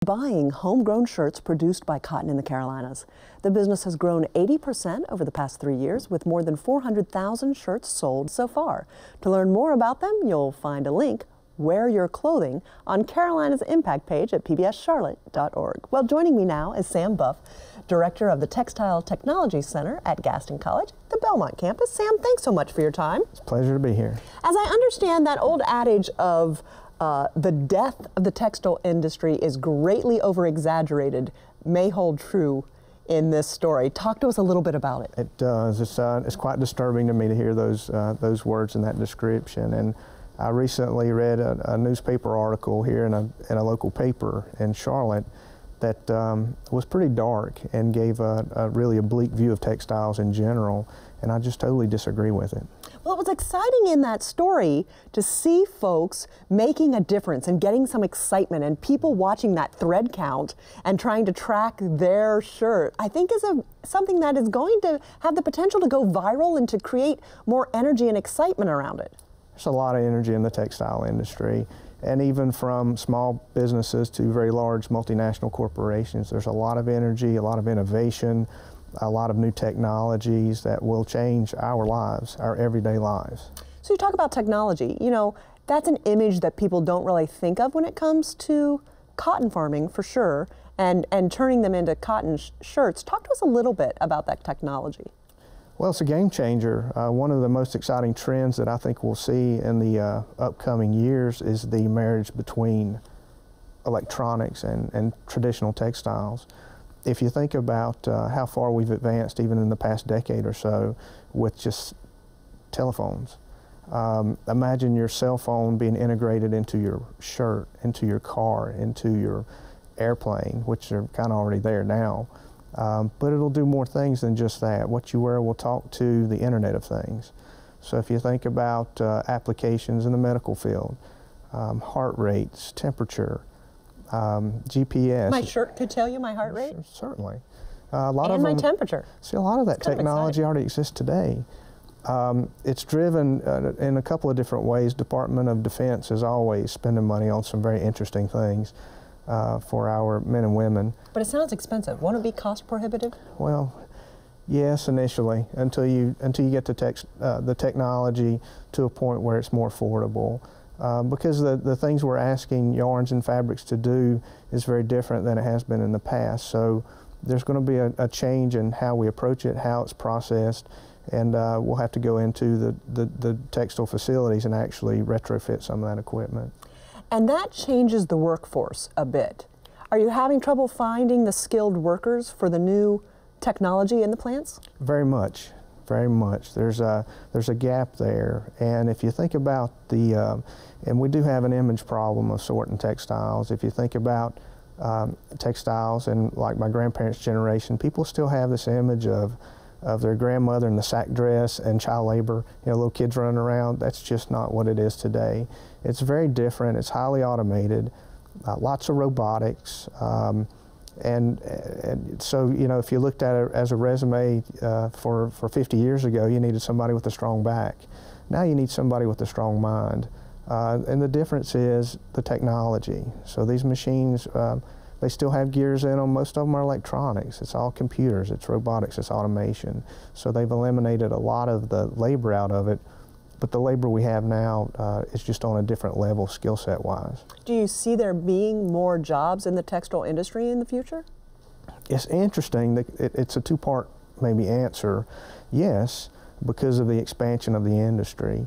buying homegrown shirts produced by Cotton in the Carolinas. The business has grown 80% over the past 3 years, with more than 400,000 shirts sold so far. To learn more about them, you'll find a link, Wear Your Clothing, on Carolina's Impact page at pbscharlotte.org. Well, joining me now is Sam Buff, Director of the Textile Technology Center at Gaston College, the Belmont campus. Sam, thanks so much for your time. It's a pleasure to be here. As I understand, that old adage of the death of the textile industry is greatly over-exaggerated may hold true in this story. Talk to us a little bit about it. It does. It's quite disturbing to me to hear those words in that description. And I recently read a newspaper article here in a local paper in Charlotte that was pretty dark and gave a really bleak view of textiles in general, and I just totally disagree with it. Well, it was exciting in that story to see folks making a difference and getting some excitement, and people watching that thread count and trying to track their shirt, I think is something that is going to have the potential to go viral and to create more energy and excitement around it. There's a lot of energy in the textile industry, and even from small businesses to very large multinational corporations, there's a lot of energy, a lot of innovation, a lot of new technologies that will change our lives, our everyday lives. So you talk about technology, you know, that's an image that people don't really think of when it comes to cotton farming, for sure, and turning them into cotton shirts. Talk to us a little bit about that technology. Well, it's a game changer. One of the most exciting trends that I think we'll see in the upcoming years is the marriage between electronics and traditional textiles. If you think about how far we've advanced even in the past decade or so with just telephones, imagine your cell phone being integrated into your shirt, into your car, into your airplane, which are kind of already there now. But it'll do more things than just that. What you wear will talk to the Internet of Things. So if you think about applications in the medical field, heart rates, temperature, GPS. My shirt could tell you my heart rate? Certainly. A lot and of my them, temperature. See, a lot of that technology already exists today. It's driven in a couple of different ways. Department of Defense is always spending money on some very interesting things for our men and women. But it sounds expensive. Won't it be cost prohibitive? Well, yes, initially, until you get the technology to a point where it's more affordable. Because the things we're asking yarns and fabrics to do is very different than it has been in the past. So there's going to be a change in how we approach it, how it's processed, and we'll have to go into the textile facilities and actually retrofit some of that equipment. And that changes the workforce a bit. Are you having trouble finding the skilled workers for the new technology in the plants? Very much. Very much. There's a gap there, and if you think about and we do have an image problem of sorting textiles. If you think about textiles and like my grandparents' generation, people still have this image of their grandmother in the sack dress and child labor, you know, little kids running around. That's just not what it is today. It's very different. It's highly automated, lots of robotics. And so, you know, if you looked at it as a resume for 50 years ago, you needed somebody with a strong back. Now you need somebody with a strong mind. And the difference is the technology. So these machines, they still have gears in them. Most of them are electronics. It's all computers. It's robotics. It's automation. So they've eliminated a lot of the labor out of it. But the labor we have now is just on a different level skill set wise. Do you see there being more jobs in the textile industry in the future? It's interesting. It's a two-part maybe answer. Yes, because of the expansion of the industry,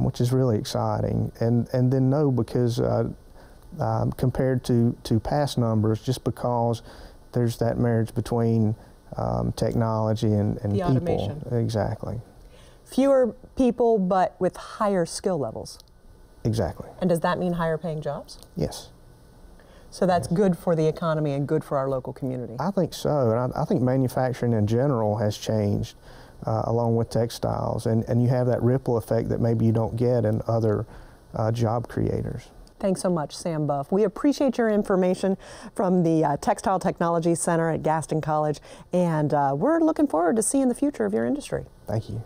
which is really exciting. And then no, because compared to past numbers, just because there's that marriage between technology and the people. Automation. Exactly. Fewer people, but with higher skill levels. Exactly. And does that mean higher paying jobs? Yes. So that's good for the economy and good for our local community. I think so, and I think manufacturing in general has changed along with textiles, and you have that ripple effect that maybe you don't get in other job creators. Thanks so much, Sam Buff. We appreciate your information from the Textile Technology Center at Gaston College, and we're looking forward to seeing the future of your industry. Thank you.